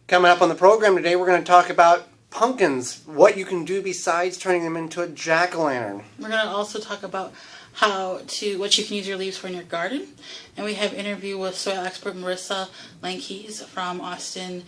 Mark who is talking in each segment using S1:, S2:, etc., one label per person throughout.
S1: Coming up on the program today, we're going to talk about pumpkins, what you can do besides turning them into a jack-o'-lantern.
S2: We're going to also talk about what you can use your leaves for in your garden. And we have an interview with soil expert Marissa Lankes from Austin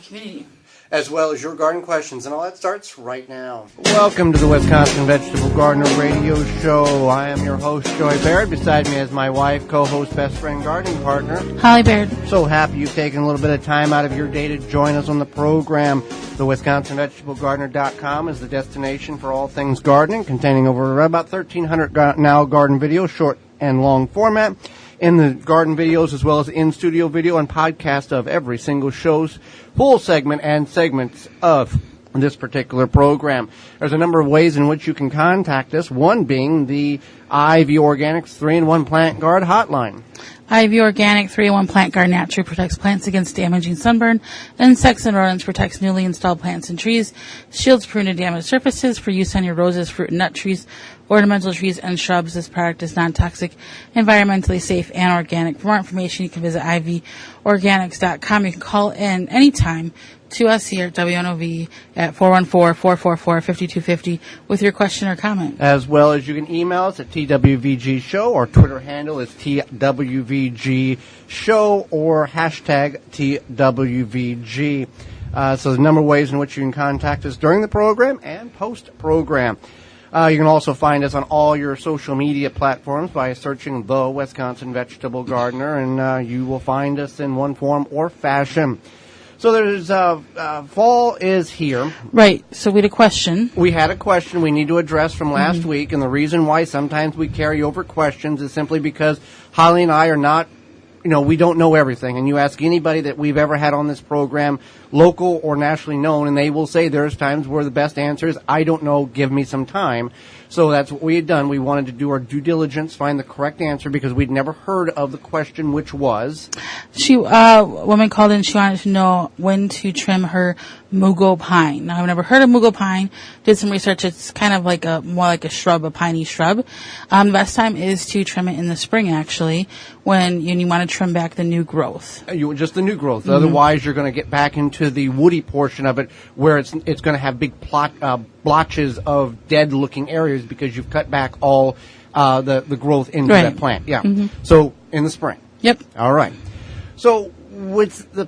S2: Community.
S1: As well as your garden questions, and all that starts right now. Welcome to the Wisconsin Vegetable Gardener Radio Show. I am your host, Joy Baird. Beside me is my wife, co-host, best friend, gardening partner,
S2: Holly Baird.
S1: So happy you've taken a little bit of time out of your day to join us on the program. The WisconsinVegetableGardener.com is the destination for all things gardening, containing over about 1,300 now garden videos, short and long format. In the garden videos, as well as in-studio video and podcast of every single show's full segment and segments of this particular program. There's a number of ways in which you can contact us, one being the IV Organics 3-in-1 Plant Guard hotline.
S2: IV Organic 3-in-1 Plant Guard naturally protects plants against damaging sunburn, insects, and rodents, protects newly installed plants and trees, shields prune and damaged surfaces for use on your roses, fruit and nut trees, ornamental trees, and shrubs. This product is non-toxic, environmentally safe, and organic. For more information, you can visit ivorganics.com. You can call in anytime to us here at WNOV at 414-444-5250 with your question or comment.
S1: As well as you can email us at TWVG Show. Our Twitter handle is TWVG Show or hashtag TWVG. So there's a number of ways in which you can contact us during the program and post-program. You can also find us on all your social media platforms by searching The Wisconsin Vegetable Gardener, and you will find us in one form or fashion. So there's fall is here.
S2: Right. So we had a question.
S1: We had a question we need to address from last week, and the reason why sometimes we carry over questions is simply because Holly and I are not, we don't know everything. And you ask anybody that we've ever had on this program, local or nationally known, and they will say there's times where the best answer is, I don't know, give me some time. So that's what we had done. We wanted to do our due diligence, find the correct answer, because we'd never heard of the question, which was...
S2: A woman called in, she wanted to know when to trim her mugo pine. Now, I've never heard of mugo pine. Did some research. It's kind of more like a shrub, a piney shrub. The best time is to trim it in the spring, actually, when you want to trim back the new growth.
S1: Just the new growth. Otherwise, you're going to get back into the woody portion of it, where it's going to have big blotches of dead-looking areas because you've cut back all the growth into that plant. Yeah. So in the spring.
S2: Yep.
S1: All right. So with the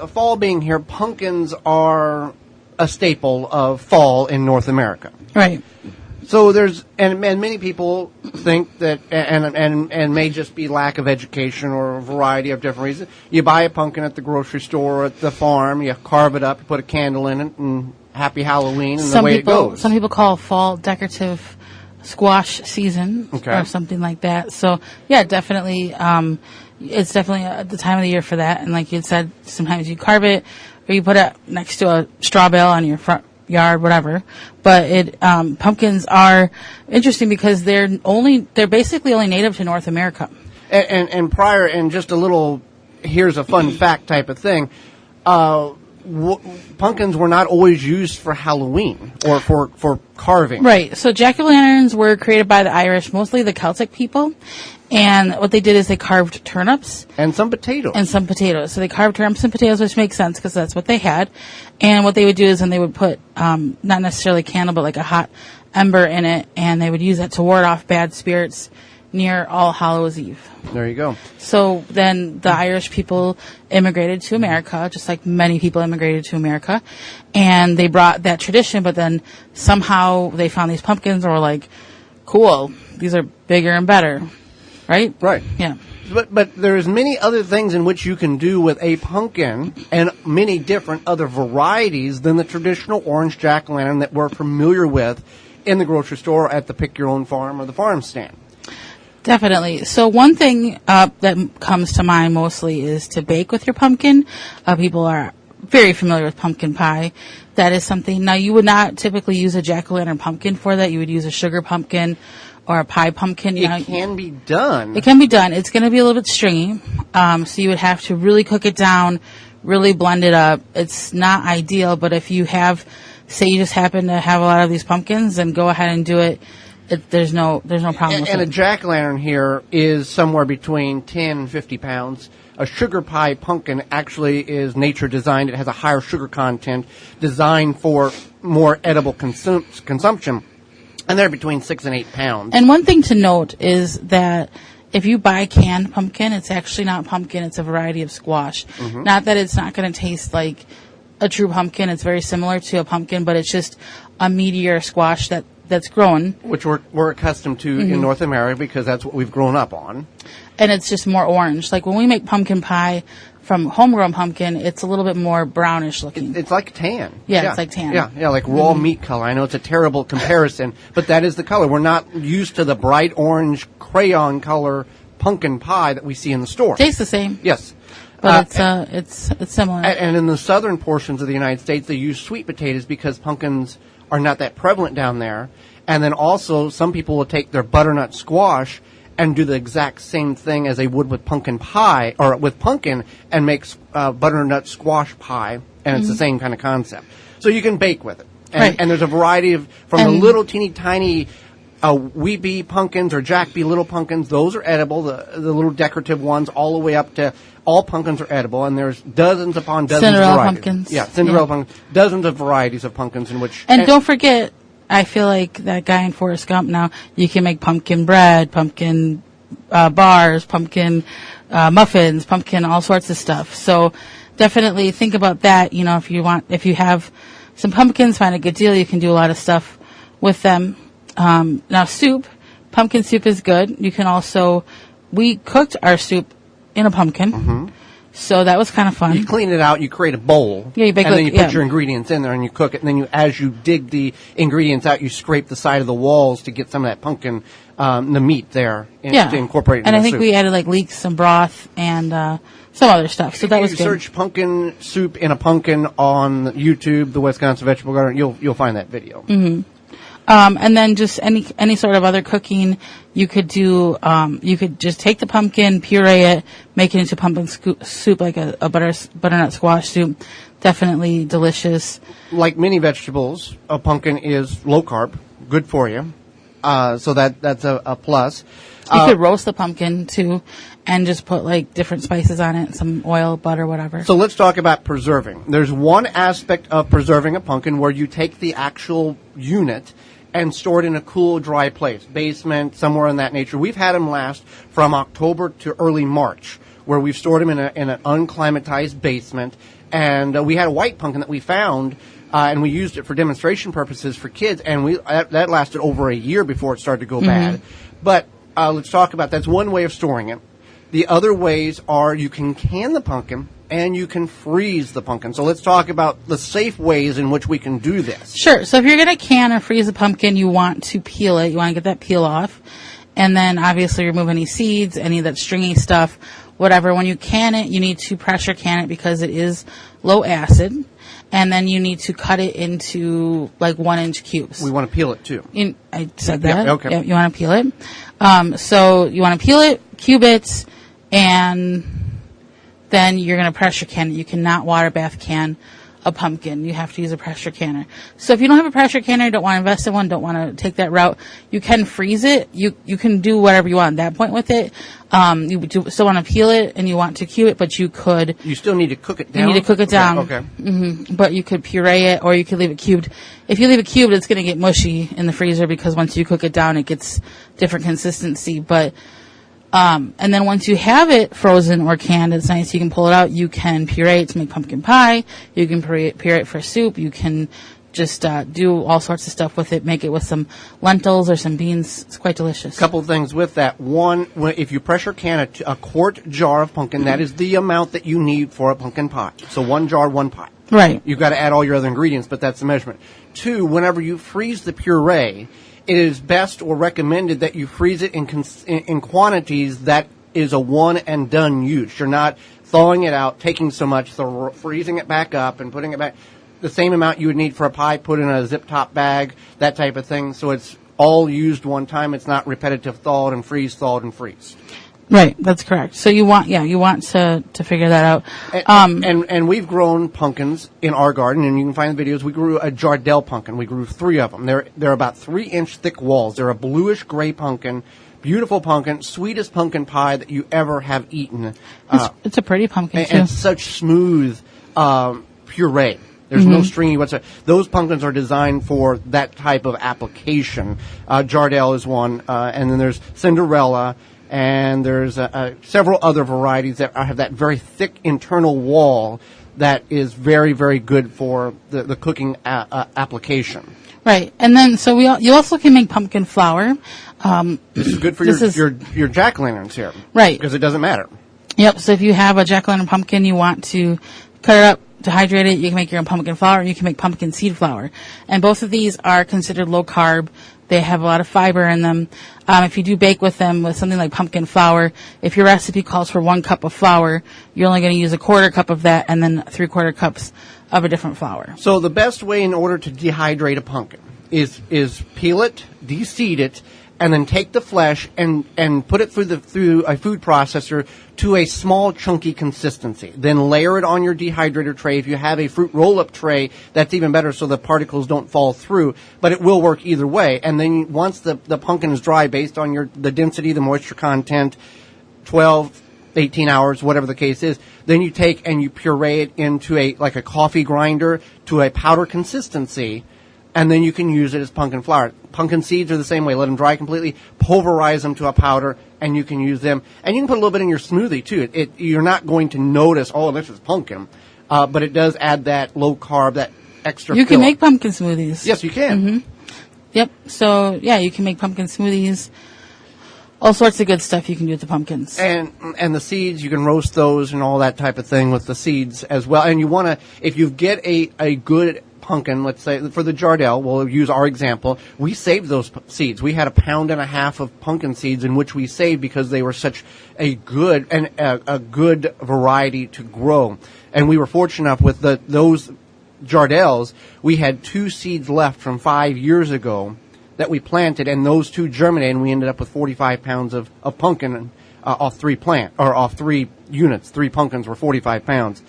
S1: fall being here, pumpkins are a staple of fall in North America.
S2: Right.
S1: So there's and many people think that and may just be lack of education or a variety of different reasons. You buy a pumpkin at the grocery store or at the farm, you carve it up, you put a candle in it, and happy Halloween, and away it goes.
S2: Some people call fall decorative squash season or something like that. So yeah, definitely, it's definitely the time of the year for that. And like you said, sometimes you carve it or you put it next to a straw bale on your front yard, whatever. But pumpkins are interesting because they're basically only native to North America.
S1: And just a little, here's a fun fact type of thing. Pumpkins were not always used for Halloween or for carving.
S2: Right. So jack-o'-lanterns were created by the Irish, mostly the Celtic people. And what they did is they carved turnips.
S1: And some potatoes.
S2: So they carved turnips and potatoes, which makes sense because that's what they had. And what they would do is then they would put, not necessarily a candle, but like a hot ember in it. And they would use that to ward off bad spirits near All Hallows Eve.
S1: There you go.
S2: So then the Irish people immigrated to America, just like many people immigrated to America. And they brought that tradition, but then somehow they found these pumpkins and were like, cool, these are bigger and better. Right?
S1: Right.
S2: Yeah.
S1: But there's many other things in which you can do with a pumpkin and many different other varieties than the traditional orange jack-o'-lantern that we're familiar with in the grocery store, at the pick-your-own-farm or the farm stand.
S2: Definitely. So one thing that comes to mind mostly is to bake with your pumpkin. People are very familiar with pumpkin pie. That is something. Now, you would not typically use a jack-o'-lantern pumpkin for that. You would use a sugar pumpkin or a pie pumpkin.
S1: It can be done.
S2: It can be done. It's going to be a little bit stringy. So you would have to really cook it down, really blend it up. It's not ideal, but if you have, say you just happen to have a lot of these pumpkins, then go ahead and do it there's no problem with
S1: and
S2: it.
S1: a jack-o'-lantern here is somewhere between 10 and 50 pounds. A sugar pie pumpkin actually is nature designed. It has a higher sugar content, designed for more edible consumption, and they're between 6 and 8 pounds.
S2: And one thing to note is that if you buy canned pumpkin, it's actually not pumpkin. It's a variety of squash.
S1: Mm-hmm.
S2: Not that it's not going to taste like a true pumpkin. It's very similar to a pumpkin, but it's just a meatier squash that's grown.
S1: Which we're accustomed to in North America because that's what we've grown up on.
S2: And it's just more orange. Like when we make pumpkin pie from homegrown pumpkin, it's a little bit more brownish looking.
S1: It's like tan.
S2: Yeah, it's like tan.
S1: Yeah, like raw meat color. I know it's a terrible comparison, but that is the color. We're not used to the bright orange crayon color pumpkin pie that we see in the store.
S2: Tastes the same.
S1: Yes.
S2: But it's similar.
S1: And in the southern portions of the United States, they use sweet potatoes because pumpkins are not that prevalent down there. And then also, some people will take their butternut squash and do the exact same thing as they would with pumpkin pie, or with pumpkin, and make butternut squash pie, and it's the same kind of concept. So you can bake with it.
S2: Right.
S1: And there's a variety of, from the little teeny tiny wee bee pumpkins or jack bee little pumpkins, those are edible, the little decorative ones, all the way up to all pumpkins are edible, and there's dozens upon dozens
S2: Cinderella
S1: of varieties.
S2: pumpkins.
S1: Yeah, Cinderella pumpkins. Dozens of varieties of pumpkins in which...
S2: And don't forget, I feel like that guy in Forrest Gump now, you can make pumpkin bread, pumpkin bars, pumpkin muffins, pumpkin, all sorts of stuff. So definitely think about that. You know, if you have some pumpkins, find a good deal. You can do a lot of stuff with them. Now soup, pumpkin soup is good. You can also, we cooked our soup in a pumpkin. So that was kind of fun.
S1: You clean it out, you create a bowl,
S2: Yeah, you bake
S1: and then
S2: like-
S1: you put
S2: yeah.
S1: your ingredients in there and you cook it, and then as you dig the ingredients out, you scrape the side of the walls to get some of that pumpkin, the meat there, to incorporate it
S2: And
S1: in
S2: I
S1: the
S2: think
S1: soup.
S2: we added like leeks, some broth, and some other stuff. So that was
S1: you
S2: good.
S1: search pumpkin soup in a pumpkin on YouTube, the Wisconsin Vegetable Garden, you'll find that video.
S2: And then just any sort of other cooking you could do. You could just take the pumpkin, puree it, make it into pumpkin soup, like a butternut squash soup. Definitely delicious.
S1: Like many vegetables, a pumpkin is low carb, good for you. So that's a plus.
S2: You could roast the pumpkin too, and just put like different spices on it, some oil, butter, whatever.
S1: So let's talk about preserving. There's one aspect of preserving a pumpkin where you take the actual unit and store it in a cool, dry place, basement, somewhere in that nature. We've had them last from October to early March, where we've stored them in an unclimatized basement. And we had a white pumpkin that we found, and we used it for demonstration purposes for kids, and that lasted over a year before it started to go bad. But let's talk about that's one way of storing it. The other ways are you can can the pumpkin and you can freeze the pumpkin. So let's talk about the safe ways in which we can do this.
S2: Sure. So if you're going to can or freeze a pumpkin, you want to peel it. You want to get that peel off. And then obviously remove any seeds, any of that stringy stuff, whatever. When you can it, you need to pressure can it because it is low acid. And then you need to cut it into like 1-inch cubes.
S1: We want to peel it too.
S2: I said that.
S1: Yeah, okay.
S2: Yeah, you want to peel it. So you want to peel it, cube it, and then you're going to pressure can it. You cannot water bath can a pumpkin. You have to use a pressure canner. So if you don't have a pressure canner, don't want to invest in one, don't want to take that route, you can freeze it. You can do whatever you want at that point with it. You still want to peel it and you want to cube it, but you could.
S1: You still need to cook it down?
S2: You need to cook it down.
S1: Okay.
S2: But you could puree it or you could leave it cubed. If you leave it cubed, it's going to get mushy in the freezer because once you cook it down, it gets different consistency. But and then once you have it frozen or canned, it's nice. You can pull it out. You can puree it to make pumpkin pie. You can puree it for soup. You can just do all sorts of stuff with it. Make it with some lentils or some beans. It's quite delicious.
S1: Couple of things with that. One, if you pressure can a quart jar of pumpkin, that is the amount that you need for a pumpkin pie. So 1 jar, 1 pie.
S2: Right.
S1: You've got to add all your other ingredients, but that's the measurement. 2, whenever you freeze the puree, it is best or recommended that you freeze it in quantities that is a one-and-done use. You're not thawing it out, taking so much, freezing it back up and putting it back. The same amount you would need for a pie, put in a zip-top bag, that type of thing. So it's all used one time. It's not repetitive thawed and freeze, thawed and freeze.
S2: Right, that's correct. So you want to figure that out.
S1: And we've grown pumpkins in our garden, and you can find the videos. We grew a Jardel pumpkin. We grew 3 of them. They're about 3-inch thick walls. They're a bluish gray pumpkin, beautiful pumpkin, sweetest pumpkin pie that you ever have eaten.
S2: It's a pretty pumpkin too.
S1: And such smooth puree. There's no stringy whatsoever. Those pumpkins are designed for that type of application. Jardel is one, and then there's Cinderella. And there's several other varieties that have that very thick internal wall that is very, very good for the cooking application.
S2: Right, and then so you also can make pumpkin flour.
S1: This is good for your jack-o'-lanterns here.
S2: Right.
S1: Because it doesn't matter.
S2: Yep, so if you have a jack-o'-lantern pumpkin, you want to cut it up, dehydrate it, you can make your own pumpkin flour, and you can make pumpkin seed flour. And both of these are considered low carb. They have a lot of fiber in them. If you do bake with them with something like pumpkin flour, if your recipe calls for 1 cup of flour, you're only going to use a 1/4 cup of that and then 3/4 cups of a different flour.
S1: So the best way in order to dehydrate a pumpkin is peel it, de-seed it, and then take the flesh and put it through a food processor to a small chunky consistency. Then layer it on your dehydrator tray. If you have a fruit roll-up tray, that's even better so the particles don't fall through, but it will work either way. And then once the pumpkin is dry based on the density, the moisture content, 12, 18 hours, whatever the case is, then you take and you puree it into a coffee grinder to a powder consistency. And then you can use it as pumpkin flour. Pumpkin seeds are the same way. Let them dry completely, pulverize them to a powder, and you can use them. And you can put a little bit in your smoothie, too. You're not going to notice, oh, this is pumpkin. But it does add that low carb, that extra
S2: You can make pumpkin smoothies.
S1: Yes, you can.
S2: Mm-hmm. Yep. So, yeah, you can make pumpkin smoothies. All sorts of good stuff you can do with the pumpkins.
S1: And the seeds, you can roast those and all that type of thing with the seeds as well. And you want to, if you get a good pumpkin, let's say for the Jardel, we'll use our example. We saved those seeds. We had 1.5 pounds of pumpkin seeds in which we saved because they were such a good variety to grow. And we were fortunate enough with those Jardels. We had 2 seeds left from 5 years ago that we planted, and those 2 germinated, and we ended up with 45 pounds of pumpkin off 3 units. 3 pumpkins were 45 pounds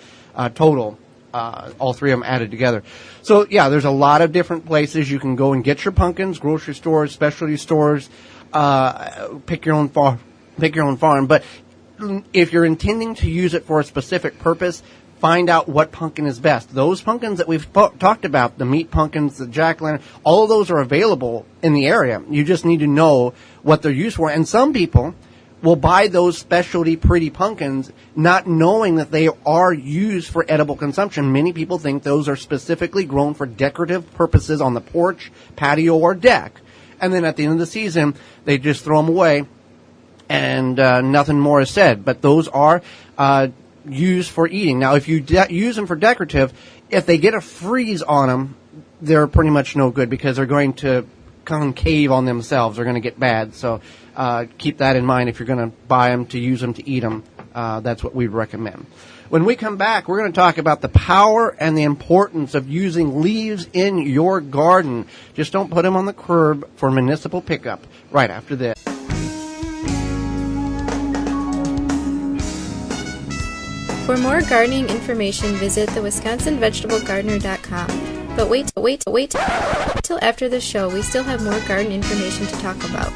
S1: total. All 3 of them added together. So, yeah, there's a lot of different places you can go and get your pumpkins, grocery stores, specialty stores, pick your own farm. But if you're intending to use it for a specific purpose, find out what pumpkin is best. Those pumpkins that we've talked about, the meat pumpkins, the jack-o'-lantern, all of those are available in the area. You just need to know what they're used for. And some people will buy those specialty pretty pumpkins not knowing that they are used for edible consumption. Many people think those are specifically grown for decorative purposes on the porch, patio, or deck. And then at the end of the season, they just throw them away and nothing more is said. But those are used for eating. Now, if you use them for decorative, if they get a freeze on them, they're pretty much no good because they're going to concave on themselves. They're going to get bad. So keep that in mind if you're going to buy them to use them to eat them. That's what we'd recommend. When we come back, we're going to talk about the power and the importance of using leaves in your garden. Just don't put them on the curb for municipal pickup right after this.
S3: For more gardening information, visit the WisconsinVegetableGardener.com. But wait till after the show. We still have more garden information to talk about.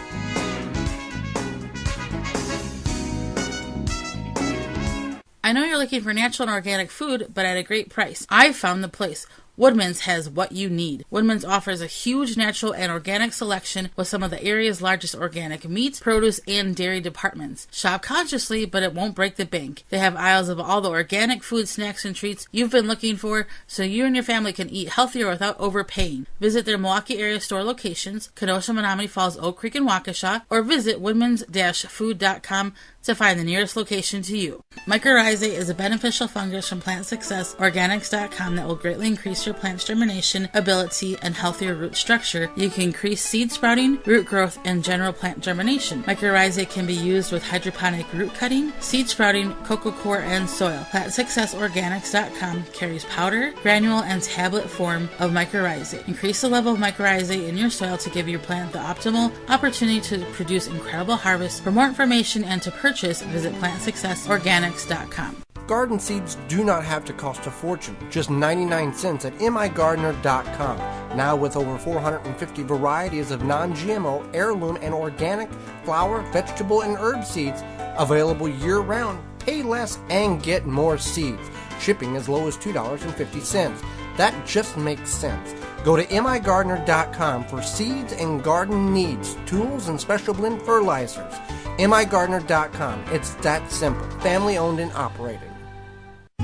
S2: I know you're looking for natural and organic food, but at a great price. I've found the place. Woodman's has what you need. Woodman's offers a huge natural and organic selection with some of the area's largest organic meats, produce, and dairy departments. Shop consciously, but it won't break the bank. They have aisles of all the organic food, snacks, and treats you've been looking for, so you and your family can eat healthier without overpaying. Visit their Milwaukee area store locations, Kenosha, Menominee Falls, Oak Creek, and Waukesha, or visit woodmans-food.com to find the nearest location to you. Mycorrhizae is a beneficial fungus from Plant Success Organics.com that will greatly increase your plant's germination ability and healthier root structure. You can increase seed sprouting, root growth, and general plant germination. Mycorrhizae can be used with hydroponic root cutting, seed sprouting, cocoa coir, and soil. Plant Success Organics.com carries powder, granule, and tablet form of mycorrhizae. Increase the level of mycorrhizae in your soil to give your plant the optimal opportunity to produce incredible harvests. For more information and to purchase purchase, visit PlantSuccessOrganics.com.
S1: Garden seeds do not have to cost a fortune, just 99 cents at migardener.com. Now with over 450 varieties of non-GMO, heirloom, and organic flower, vegetable, and herb seeds available year-round. Pay less and get more seeds. Shipping as low as $2.50. That just makes sense. Go to migardener.com for seeds and garden needs, tools, and special blend fertilizers. migardener.com. It's that simple. Family owned and operated.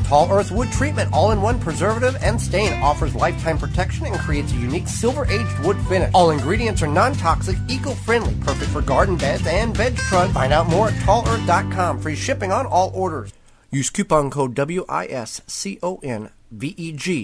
S1: Tall Earth Wood Treatment, all-in-one preservative and stain, offers lifetime protection and creates a unique silver-aged wood finish. All ingredients are non-toxic, eco-friendly, perfect for garden beds and veg trucks. Find out more at tallearth.com. Free shipping on all orders. Use coupon code WISCONVEG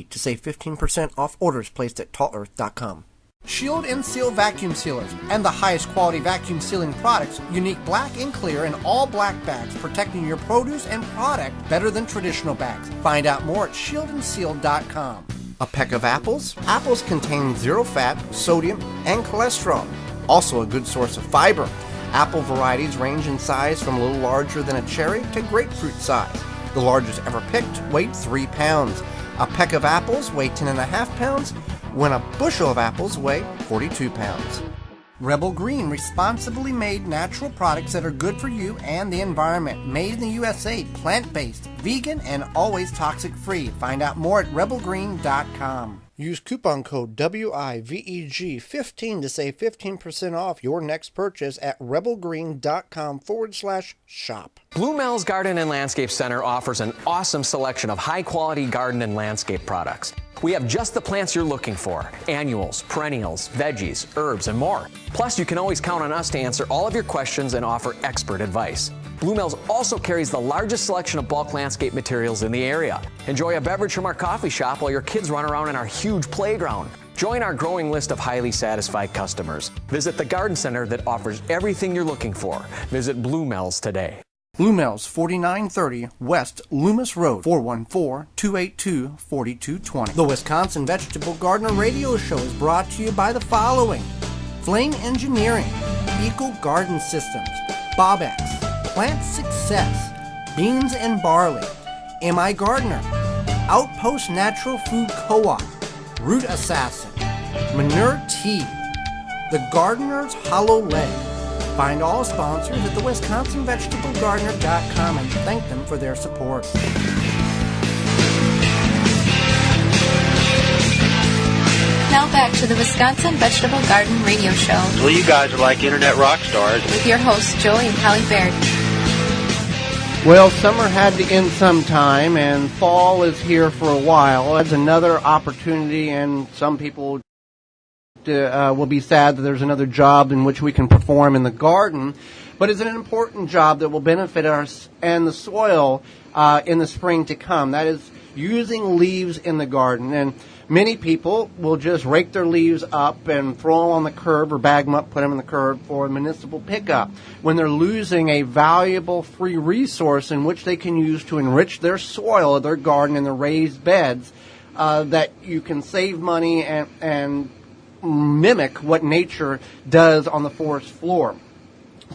S1: to save 15% off orders placed at tallearth.com. Shield and Seal vacuum sealers and the highest quality vacuum sealing products, unique black and clear and all black bags, protecting your produce and product better than traditional bags. Find out more at shieldandseal.com. A peck of apples? Apples contain zero fat, sodium, and cholesterol. Also a good source of fiber. Apple varieties range in size from a little larger than a cherry to grapefruit size. The largest ever picked weighed 3 pounds. A peck of apples weighed 10.5 pounds, when a bushel of apples weigh 42 pounds. Rebel Green, responsibly made natural products that are good for you and the environment. Made in the USA, plant-based, vegan, and always toxic-free. Find out more at rebelgreen.com. Use coupon code WIVEG15 to save 15% off your next purchase at rebelgreen.com/shop.
S4: Blue Mel's Garden and Landscape Center offers an awesome selection of high-quality garden and landscape products. We have just the plants you're looking for: annuals, perennials, veggies, herbs, and more. Plus, you can always count on us to answer all of your questions and offer expert advice. Blue Mel's also carries the largest selection of bulk landscape materials in the area. Enjoy a beverage from our coffee shop while your kids run around in our huge playground. Join our growing list of highly satisfied customers. Visit the garden center that offers everything you're looking for. Visit Blue Mel's today.
S1: Blue Mel's, 4930 West Loomis Road, 414-282-4220. The Wisconsin Vegetable Gardener Radio Show is brought to you by the following: Flame Engineering, Eco Garden Systems, Bobex, Plant Success, Beans and Barley, M.I. Gardener, Outpost Natural Food Co-op, Root Assassin, Manure Tea, The Gardener's Hollow Leg. Find all sponsors at the WisconsinVegetableGardener.com and thank them for their support.
S3: Now back to the Wisconsin Vegetable Garden Radio Show.
S5: Well, you guys are like internet rock stars.
S3: With your hosts, Joey and Holly Baird.
S1: Well, summer had to end sometime, and fall is here for a while. It's another opportunity, and some people will be sad that there's another job in which we can perform in the garden, but it's an important job that will benefit us and the soil in the spring to come. That is using leaves in the garden. And many people will just rake their leaves up and throw them on the curb or bag them up, put them in the curb for municipal pickup, when they're losing a valuable free resource in which they can use to enrich their soil, their garden, and the raised beds, that you can save money and mimic what nature does on the forest floor.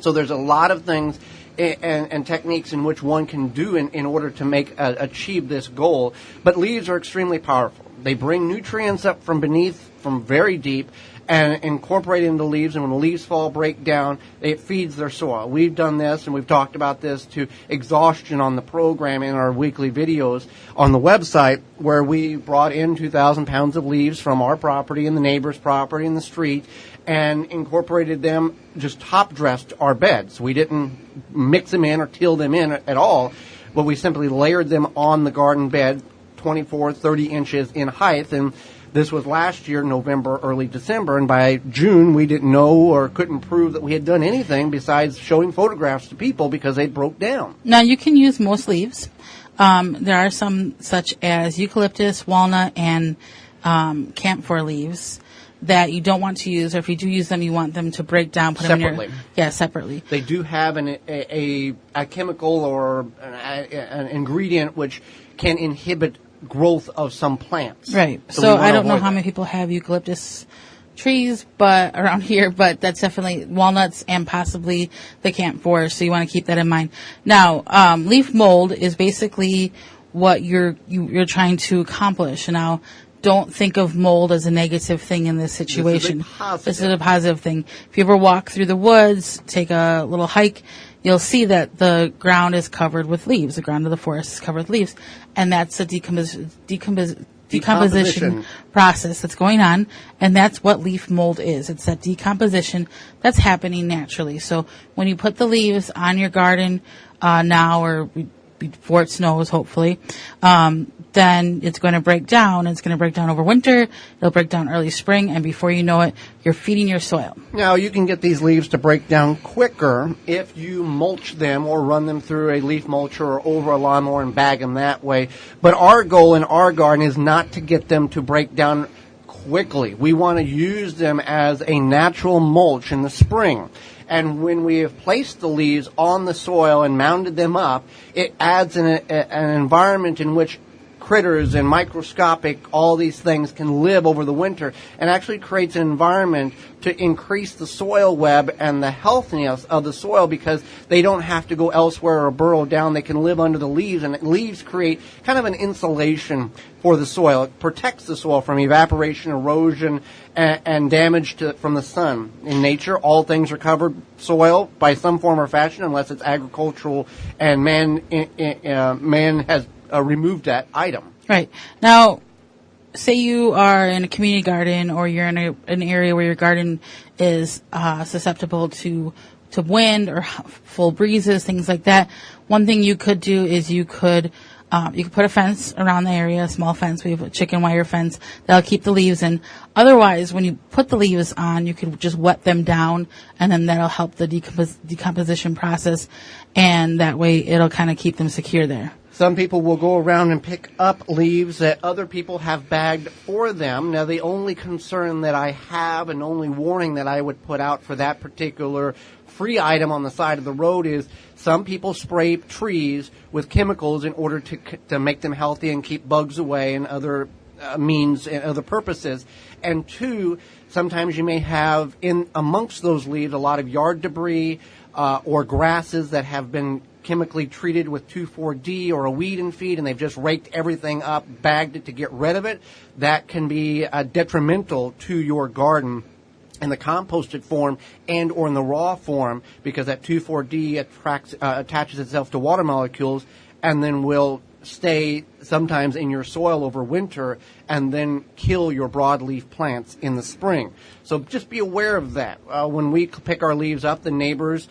S1: So there's a lot of things and techniques in which one can do in order to achieve this goal. But leaves are extremely powerful. They bring nutrients up from beneath, from very deep, and incorporate into leaves, and when the leaves fall, break down, it feeds their soil. We've done this, and we've talked about this to exhaustion on the program in our weekly videos on the website, where we brought in 2,000 pounds of leaves from our property and the neighbor's property in the street and incorporated them, just top-dressed our beds. We didn't mix them in or till them in at all, but we simply layered them on the garden bed, 24, 30 inches in height, and this was last year, November, early December, and by June, we didn't know or couldn't prove that we had done anything besides showing photographs to people because they broke down.
S2: Now, you can use most leaves. There are some such as eucalyptus, walnut, and camphor leaves that you don't want to use, or if you do use them, you want them to break down. Put
S1: separately.
S2: them in separately.
S1: They do have a chemical or an ingredient which can inhibit growth of some plants.
S2: Right. So I don't know how many people have eucalyptus trees, but around here, but that's definitely walnuts and possibly the camp forest. So you want to keep that in mind. Now, leaf mold is basically what you're trying to accomplish. Now, don't think of mold as a negative thing in this situation. This is a positive thing. If you ever walk through the woods, take a little hike, you'll see that the ground is covered with leaves. The ground of the forest is covered with leaves. And that's a decomposition process that's going on, and that's what leaf mold is. It's that decomposition that's happening naturally. So when you put the leaves on your garden now or before it snows, hopefully, then it's going to break down. It's going to break down over winter. It'll break down early spring, and before you know it, you're feeding your soil.
S1: Now, you can get these leaves to break down quicker if you mulch them or run them through a leaf mulcher or over a lawnmower and bag them that way. But our goal in our garden is not to get them to break down quickly. We want to use them as a natural mulch in the spring. And when we have placed the leaves on the soil and mounded them up, it adds an environment in which critters and microscopic, all these things can live over the winter, and actually creates an environment to increase the soil web and the healthiness of the soil, because they don't have to go elsewhere or burrow down. They can live under the leaves, and leaves create kind of an insulation for the soil. It protects the soil from evaporation, erosion, and damage from the sun. In nature, all things are covered soil by some form or fashion, unless it's agricultural and man has removed that item.
S2: Right. Now, say you are in a community garden, or you're in an area where your garden is susceptible to wind or full breezes, things like that. One thing you could do is you could put a fence around the area, a small fence. We have a chicken wire fence that'll keep the leaves in. Otherwise, when you put the leaves on, you could just wet them down, and then that'll help the decomposition process, and that way it'll kind of keep them secure there.
S1: Some people will go around and pick up leaves that other people have bagged for them. Now, the only concern that I have, and only warning that I would put out for that particular free item on the side of the road, is some people spray trees with chemicals in order to make them healthy and keep bugs away and other means and other purposes. And two, sometimes you may have in amongst those leaves a lot of yard debris or grasses that have been chemically treated with 2,4-D or a weed and feed, and they've just raked everything up, bagged it to get rid of it. That can be detrimental to your garden in the composted form and or in the raw form, because that 2,4-D attaches itself to water molecules and then will stay sometimes in your soil over winter and then kill your broadleaf plants in the spring. So just be aware of that. When we pick our leaves up, the neighbors,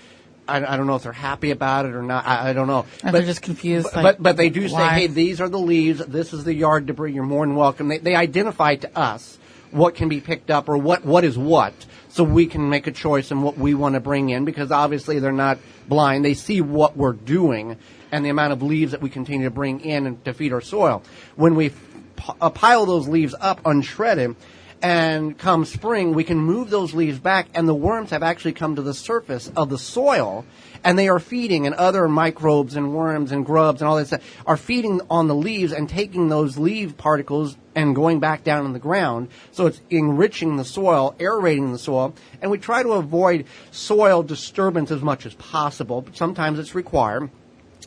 S1: I don't know if they're happy about it or not. I don't know.
S2: But they're just confused.
S1: But they do say,
S2: why?
S1: hey, these are the leaves. This is the yard debris. You're more than welcome. They identify to us what can be picked up or what is what, so we can make a choice in what we want to bring in, because obviously they're not blind. They see what we're doing and the amount of leaves that we continue to bring in and to feed our soil. When we pile those leaves up unshredded, and come spring, we can move those leaves back, and the worms have actually come to the surface of the soil, and they are feeding, and other microbes and worms and grubs and all that stuff are feeding on the leaves and taking those leaf particles and going back down in the ground. So it's enriching the soil, aerating the soil, and we try to avoid soil disturbance as much as possible, but sometimes it's required.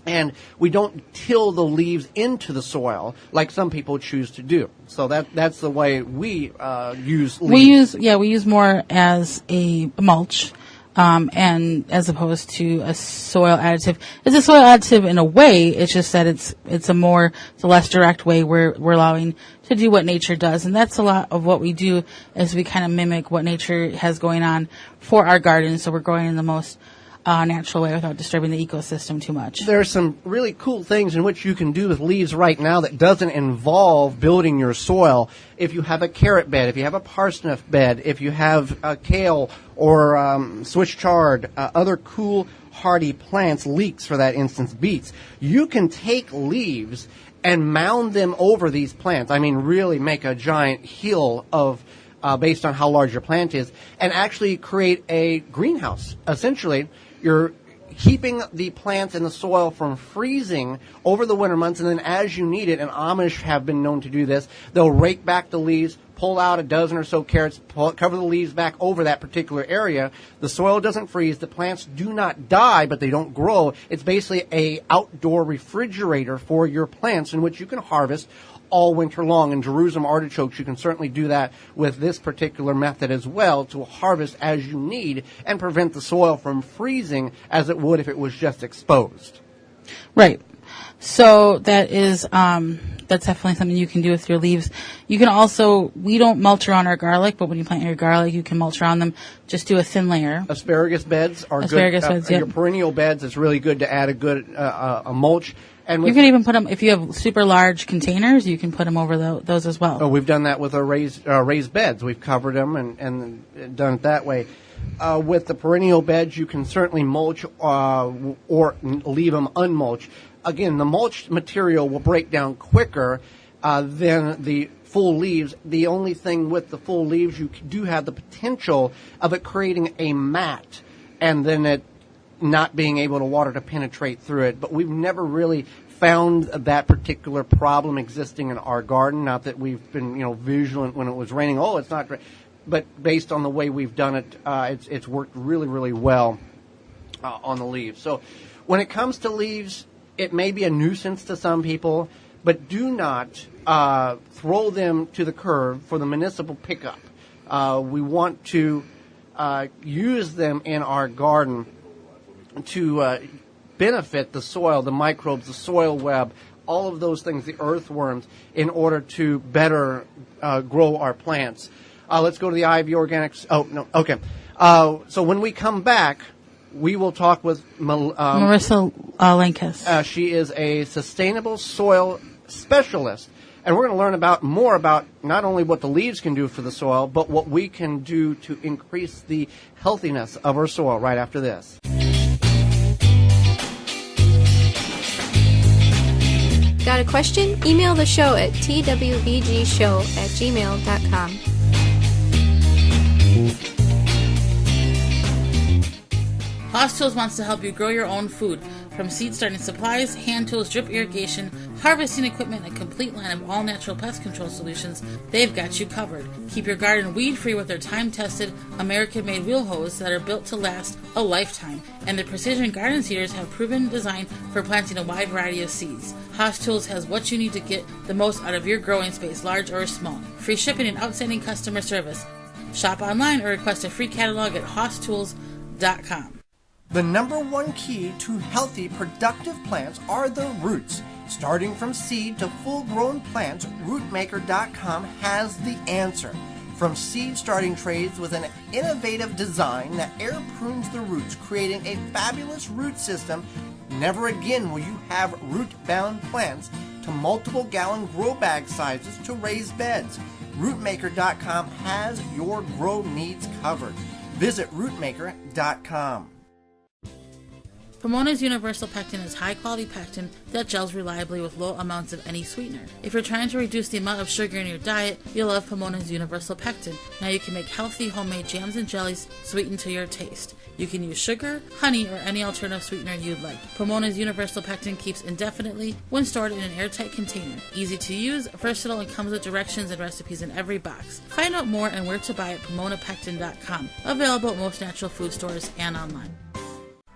S1: And we don't till the leaves into the soil like some people choose to do. So that's the way we use leaves.
S2: We use more as a mulch, and as opposed to a soil additive. It's a soil additive in a way. It's just that it's a less direct way. We're allowing to do what nature does, and that's a lot of what we do. Is we kind of mimic what nature has going on for our garden. So we're growing in the most natural way without disturbing the ecosystem too much.
S1: There are some really cool things in which you can do with leaves right now that doesn't involve building your soil. If you have a carrot bed, if you have a parsnip bed, if you have kale or Swiss chard, other cool hardy plants, leeks for that instance, beets, you can take leaves and mound them over these plants. I mean, really make a giant hill of based on how large your plant is, and actually create a greenhouse. Essentially, you're keeping the plants in the soil from freezing over the winter months, and then as you need it, and Amish have been known to do this, they'll rake back the leaves, pull out a dozen or so carrots, cover the leaves back over that particular area. The soil doesn't freeze. The plants do not die, but they don't grow. It's basically a outdoor refrigerator for your plants in which you can harvest all winter long. And Jerusalem artichokes, you can certainly do that with this particular method as well, to harvest as you need and prevent the soil from freezing as it would if it was just exposed.
S2: Right. So that is, that's definitely something you can do with your leaves. You can also, we don't mulch around our garlic, but when you plant your garlic, you can mulch around them. Just do a thin layer.
S1: Asparagus beds are
S2: Asparagus
S1: good.
S2: beds, yep.
S1: Your perennial beds, it's really good to add a good a mulch. And
S2: You can even put them, if you have super large containers, you can put them over those as well.
S1: we've done that with our raised beds. We've covered them and done it that way. With the perennial beds, you can certainly mulch or leave them unmulched. Again, the mulched material will break down quicker than the full leaves. The only thing with the full leaves, you do have the potential of it creating a mat, and then it not being able to water to penetrate through it. But we've never really found that particular problem existing in our garden. Not that we've been, vigilant when it was raining. Oh, it's not. But based on the way we've done it, it's worked really, really well on the leaves. So when it comes to leaves, it may be a nuisance to some people, but do not throw them to the curb for the municipal pickup. We want to use them in our garden to benefit the soil, the microbes, the soil web, all of those things, the earthworms, in order to better grow our plants. Let's go to the IV Organics. Oh, no. Okay. So when we come back, we will talk with
S2: Marissa Lankes.
S1: She is a sustainable soil specialist. And we're going to learn more about not only what the leaves can do for the soil, but what we can do to increase the healthiness of our soil right after this.
S3: Got a question? Email the show at twvgshow@gmail.com.
S2: Haas Tools wants to help you grow your own food. From seed starting supplies, hand tools, drip irrigation, harvesting equipment, and a complete line of all-natural pest control solutions, they've got you covered. Keep your garden weed-free with their time-tested, American-made wheel hose that are built to last a lifetime. And their precision garden seeders have proven design for planting a wide variety of seeds. Haas Tools has what you need to get the most out of your growing space, large or small. Free shipping and outstanding customer service. Shop online or request a free catalog at HaasTools.com.
S1: The number one key to healthy, productive plants are the roots. Starting from seed to full-grown plants, rootmaker.com has the answer. From seed starting trays with an innovative design that air prunes the roots, creating a fabulous root system, never again will you have root-bound plants, to multiple gallon grow bag sizes to raised beds. Rootmaker.com has your grow needs covered. Visit rootmaker.com.
S2: Pomona's Universal Pectin is high-quality pectin that gels reliably with low amounts of any sweetener. If you're trying to reduce the amount of sugar in your diet, you'll love Pomona's Universal Pectin. Now you can make healthy homemade jams and jellies sweetened to your taste. You can use sugar, honey, or any alternative sweetener you'd like. Pomona's Universal Pectin keeps indefinitely when stored in an airtight container. Easy to use, versatile, and comes with directions and recipes in every box. Find out more and where to buy at PomonaPectin.com. Available at most natural food stores and online.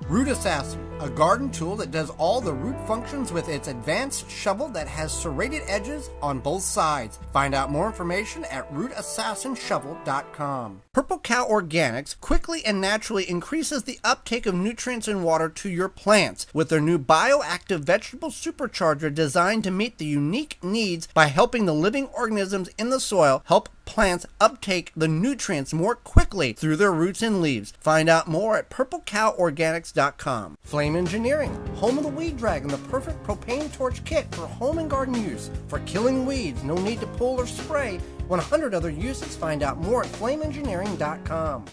S1: Root Assassin, a garden tool that does all the root functions with its advanced shovel that has serrated edges on both sides. Find out more information at rootAssassinShovel.com. Purple Cow Organics quickly and naturally increases the uptake of nutrients and water to your plants with their new bioactive vegetable supercharger designed to meet the unique needs by helping the living organisms in the soil help plants uptake the nutrients more quickly through their roots and leaves. Find out more at purplecoworganics.com. Flame Engineering, home of the Weed Dragon, the perfect propane torch kit for home and garden use. For killing weeds, no need to pull or spray. 100 other uses. Find out more at flameengineering.com.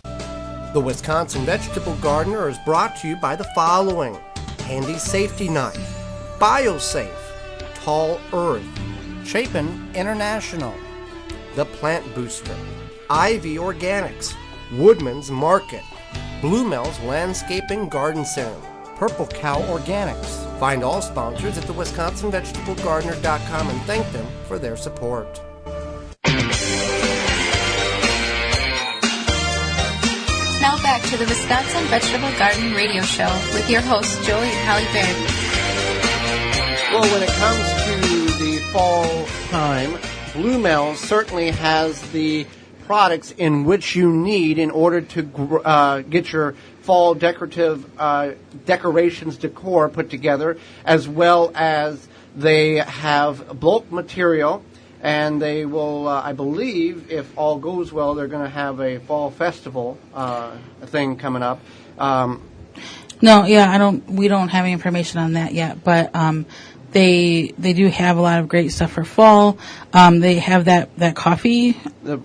S1: The Wisconsin Vegetable Gardener is brought to you by the following: Handy Safety Knife, BioSafe, Tall Earth, Chapin International, The Plant Booster, Ivy Organics, Woodman's Market, Bluemel's Landscaping Garden Center, Purple Cow Organics. Find all sponsors at the WisconsinVegetableGardener.com and thank them for their support.
S3: Now back to the Wisconsin Vegetable Garden Radio Show with your hosts, Joey and Holly Baird.
S1: Well, when it comes to the fall time, Bluemel's certainly has the products in which you need in order to get your fall decorative decorations decor put together, as well as they have bulk material, and they will, I believe, if all goes well, they're going to have a fall festival thing coming up.
S2: No, yeah, we don't have any information on that yet, but they do have a lot of great stuff for fall. They have that coffee. The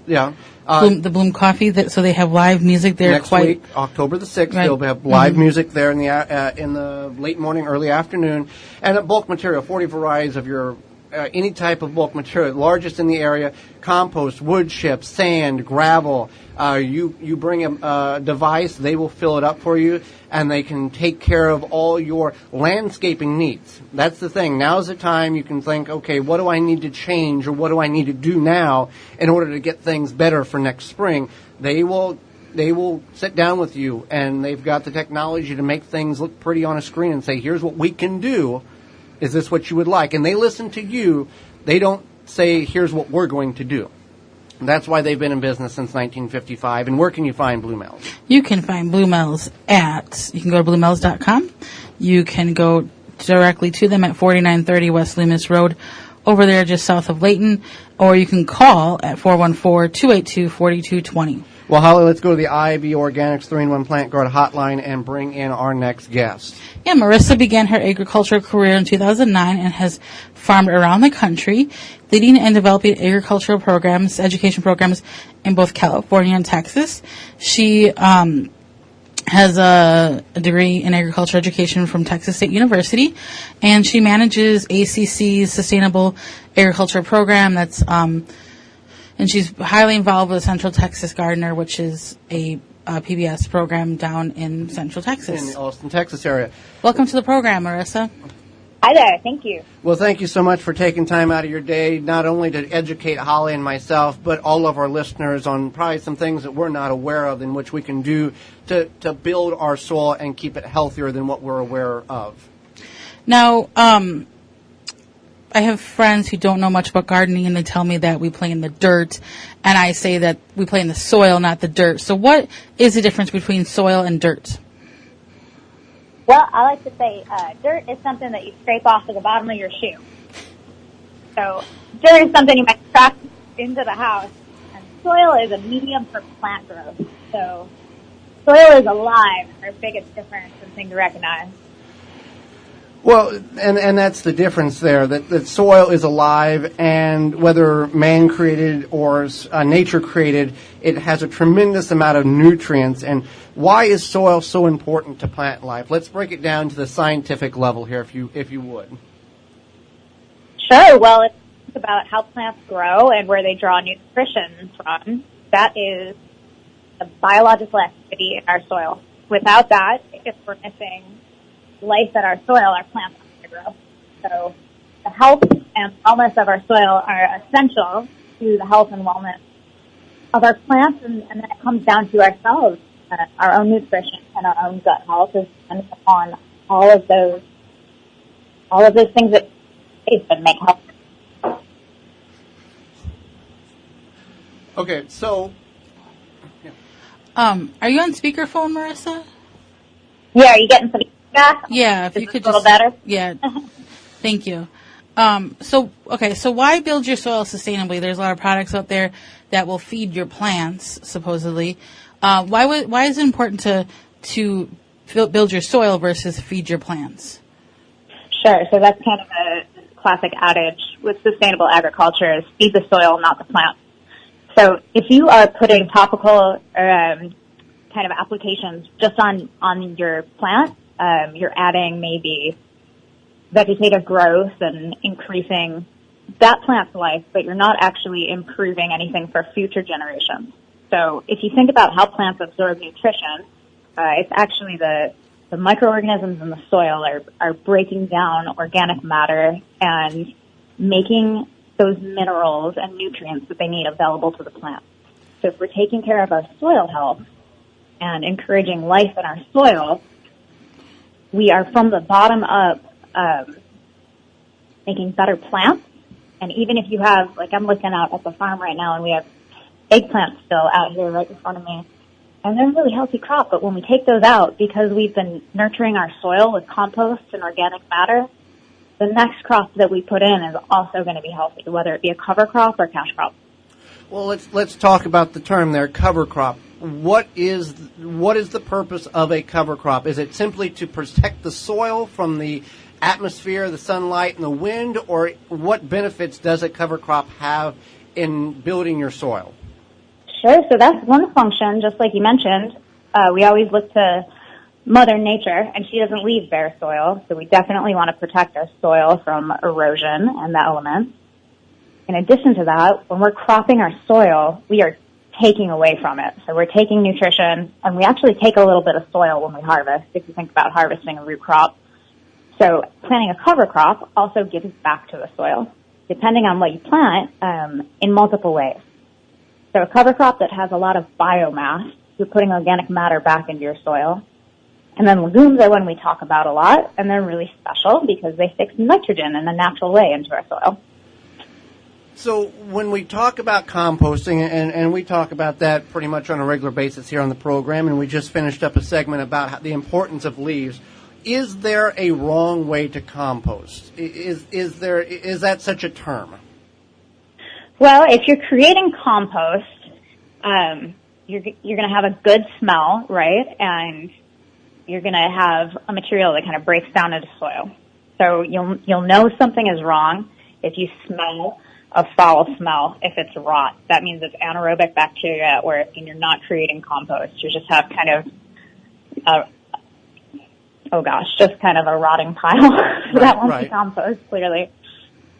S2: Bloom Coffee. So they have live music there.
S1: Next week, October the 6th,
S2: right.
S1: They'll have live music there in the late morning, early afternoon, and at bulk material, 40 varieties of your any type of bulk material, largest in the area, compost, wood chips, sand, gravel. You bring a device, they will fill it up for you, and they can take care of all your landscaping needs. That's the thing. Now's the time you can think, okay, what do I need to change or what do I need to do now in order to get things better for next spring? They will sit down with you, and they've got the technology to make things look pretty on a screen and say, here's what we can do. Is this what you would like? And they listen to you. They don't say, here's what we're going to do. And that's why they've been in business since 1955. And where can you find Bluemel's?
S2: You can find Bluemel's you can go to bluemel's.com. You can go directly to them at 4930 West Loomis Road, over there just south of Layton, or you can call at 414-282-4220.
S1: Well, Holly, let's go to the IV Organics 3-in-1 Plant Guard hotline and bring in our next guest.
S2: Yeah, Marissa began her agricultural career in 2009 and has farmed around the country, leading and developing agricultural programs, education programs in both California and Texas. She has a degree in agricultural education from Texas State University, and she manages ACC's Sustainable Agriculture Program. That's and she's highly involved with Central Texas Gardener, which is a PBS program down in Central Texas.
S1: In the Austin, Texas area.
S2: Welcome to the program, Marissa.
S6: Hi there. Thank you.
S1: Well, thank you so much for taking time out of your day, not only to educate Holly and myself, but all of our listeners on probably some things that we're not aware of in which we can do to build our soil and keep it healthier than what we're aware of.
S2: Now, I have friends who don't know much about gardening, and they tell me that we play in the dirt, and I say that we play in the soil, not the dirt. So what is the difference between soil and dirt?
S6: Well, I like to say dirt is something that you scrape off of the bottom of your shoe. So dirt is something you might track into the house, and soil is a medium for plant growth. So soil is alive, our biggest difference and thing to recognize.
S1: Well, and that's the difference there, that soil is alive, and whether man-created or nature-created, it has a tremendous amount of nutrients. And why is soil so important to plant life? Let's break it down to the scientific level here, if you would.
S6: Sure. Well, let's think about how plants grow and where they draw nutrition from. That is the biological activity in our soil. Without that, if we're missing life at our soil, our plants aren't going to grow. So the health and wellness of our soil are essential to the health and wellness of our plants, and then it comes down to ourselves. Our own nutrition and our own gut health is dependent upon all of those things that make health.
S1: Okay, so
S2: are you on speakerphone, Marissa?
S6: Yeah, are you getting some feedback?
S2: Yeah, if you could
S6: a little better.
S2: Yeah, thank you. So why build your soil sustainably? There's a lot of products out there that will feed your plants, supposedly. Why is it important to build your soil versus feed your plants?
S6: Sure. So that's kind of a classic adage with sustainable agriculture is feed the soil, not the plant. So if you are putting topical kind of applications just on your plant, you're adding maybe vegetative growth and increasing that plant's life, but you're not actually improving anything for future generations. So if you think about how plants absorb nutrition, it's actually the the microorganisms in the soil are breaking down organic matter and making those minerals and nutrients that they need available to the plant. So if we're taking care of our soil health and encouraging life in our soil, we are from the bottom up making better plants. And even if you have, like I'm looking out at the farm right now and we have eggplants still out here right in front of me, and they're a really healthy crop, but when we take those out, because we've been nurturing our soil with compost and organic matter, the next crop that we put in is also going to be healthy, whether it be a cover crop or cash crop.
S1: Well, let's talk about the term there, cover crop. What is the purpose of a cover crop? Is it simply to protect the soil from the atmosphere, the sunlight, and the wind, or what benefits does a cover crop have in building your soil?
S6: Sure. So that's one function, just like you mentioned. We always look to Mother Nature, and she doesn't leave bare soil, so we definitely want to protect our soil from erosion and the elements. In addition to that, when we're cropping our soil, we are taking away from it. So we're taking nutrition, and we actually take a little bit of soil when we harvest, if you think about harvesting a root crop. So planting a cover crop also gives back to the soil, depending on what you plant, in multiple ways. So a cover crop that has a lot of biomass, you're putting organic matter back into your soil. And then legumes are one we talk about a lot, and they're really special because they fix nitrogen in a natural way into our soil.
S1: So when we talk about composting, and we talk about that pretty much on a regular basis here on the program, and we just finished up a segment about the importance of leaves, is there a wrong way to compost? Is that such a term?
S6: Well, if you're creating compost, you're going to have a good smell, right? And you're going to have a material that kind of breaks down into soil. So you'll know something is wrong if you smell a foul smell. If it's rot, that means it's anaerobic bacteria, or you're not creating compost. You just have kind of just kind of a rotting pile. So that won't be compost, clearly.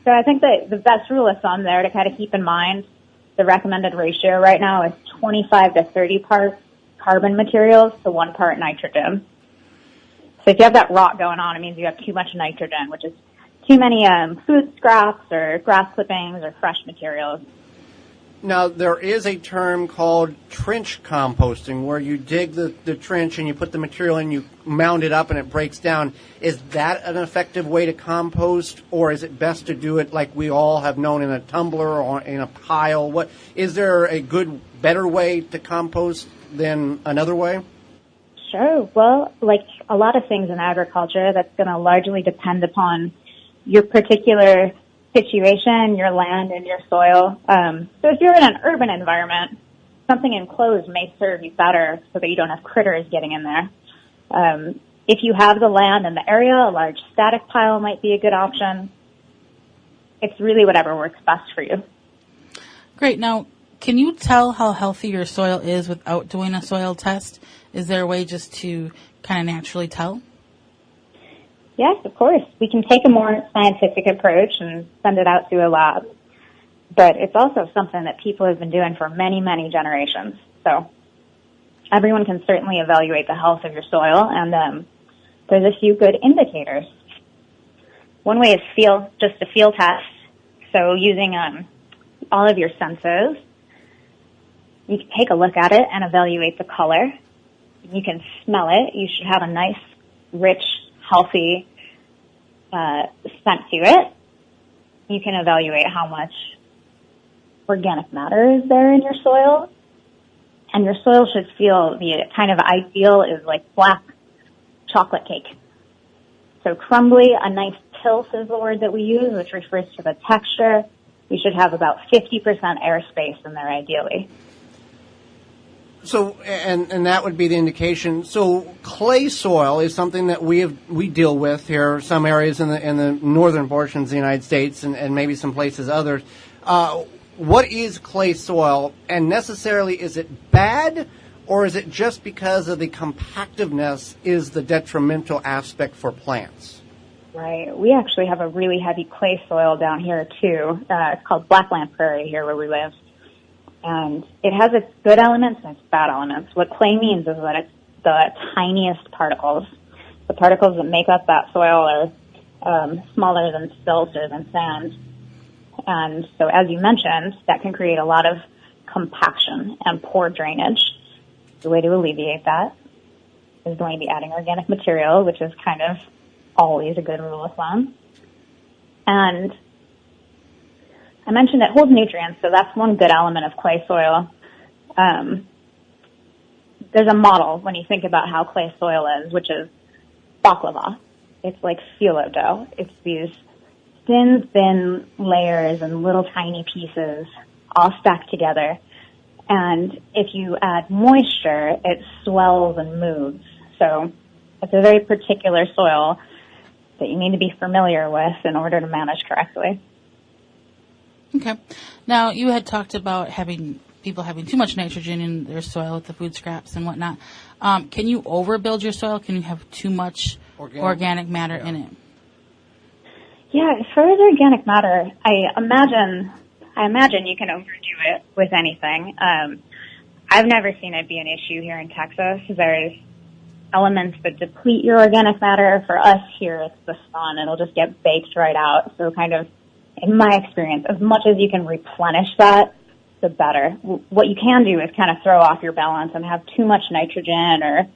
S6: So I think that the best rule of thumb there to kind of keep in mind, the recommended ratio right now is 25 to 30 parts carbon materials to 1 part nitrogen. So if you have that rot going on, it means you have too much nitrogen, which is too many food scraps or grass clippings or fresh materials.
S1: Now, there is a term called trench composting, where you dig the trench and you put the material in, you mound it up, and it breaks down. Is that an effective way to compost, or is it best to do it like we all have known, in a tumbler or in a pile? What is there a better way to compost than another way?
S6: Sure. Well, like a lot of things in agriculture, that's going to largely depend upon your particular situation, your land, and your soil. So if you're in an urban environment, something enclosed may serve you better so that you don't have critters getting in there. If you have the land and the area, a large static pile might be a good option. It's really whatever works best for you.
S2: Great. Now, can you tell how healthy your soil is without doing a soil test? Is there a way just to kind of naturally tell?
S6: Yes, of course. We can take a more scientific approach and send it out to a lab. But it's also something that people have been doing for many, many generations. So everyone can certainly evaluate the health of your soil, and there's a few good indicators. One way is just a feel test. So using all of your senses, you can take a look at it and evaluate the color. You can smell it. You should have a nice, rich, healthy scent to it. You can evaluate how much organic matter is there in your soil. And your soil should feel, the kind of ideal is like black chocolate cake. So crumbly, a nice tilth is the word that we use, which refers to the texture. You should have about 50% airspace in there ideally.
S1: So, and that would be the indication. So, clay soil is something that we deal with here. Some areas in the northern portions of the United States, and maybe some places others. What is clay soil, and necessarily is it bad, or is it just because of the compactiveness is the detrimental aspect for plants?
S6: Right. We actually have a really heavy clay soil down here too. It's called Blackland Prairie here where we live. And it has its good elements and its bad elements. What clay means is that it's the tiniest particles. the particles that make up that soil are smaller than silt or than sand. And so, as you mentioned, that can create a lot of compaction and poor drainage. The way to alleviate that is going to be adding organic material, which is kind of always a good rule of thumb. And I mentioned it holds nutrients, so that's one good element of clay soil. There's a model when you think about how clay soil is, which is baklava. It's like phyllo dough. It's these thin layers and little tiny pieces all stacked together. And if you add moisture, it swells and moves. So it's a very particular soil that you need to be familiar with in order to manage correctly.
S2: Okay. Now, you had talked about people having too much nitrogen in their soil with the food scraps and whatnot. Can you overbuild your soil? Can you have too much organic matter in it?
S6: Yeah, as far as organic matter, I imagine you can overdo it with anything. I've never seen it be an issue here in Texas. There's elements that deplete your organic matter. For us here, it's the sun. It'll just get baked right out. So kind of, in my experience, as much as you can replenish that, the better. What you can do is kind of throw off your balance and have too much nitrogen or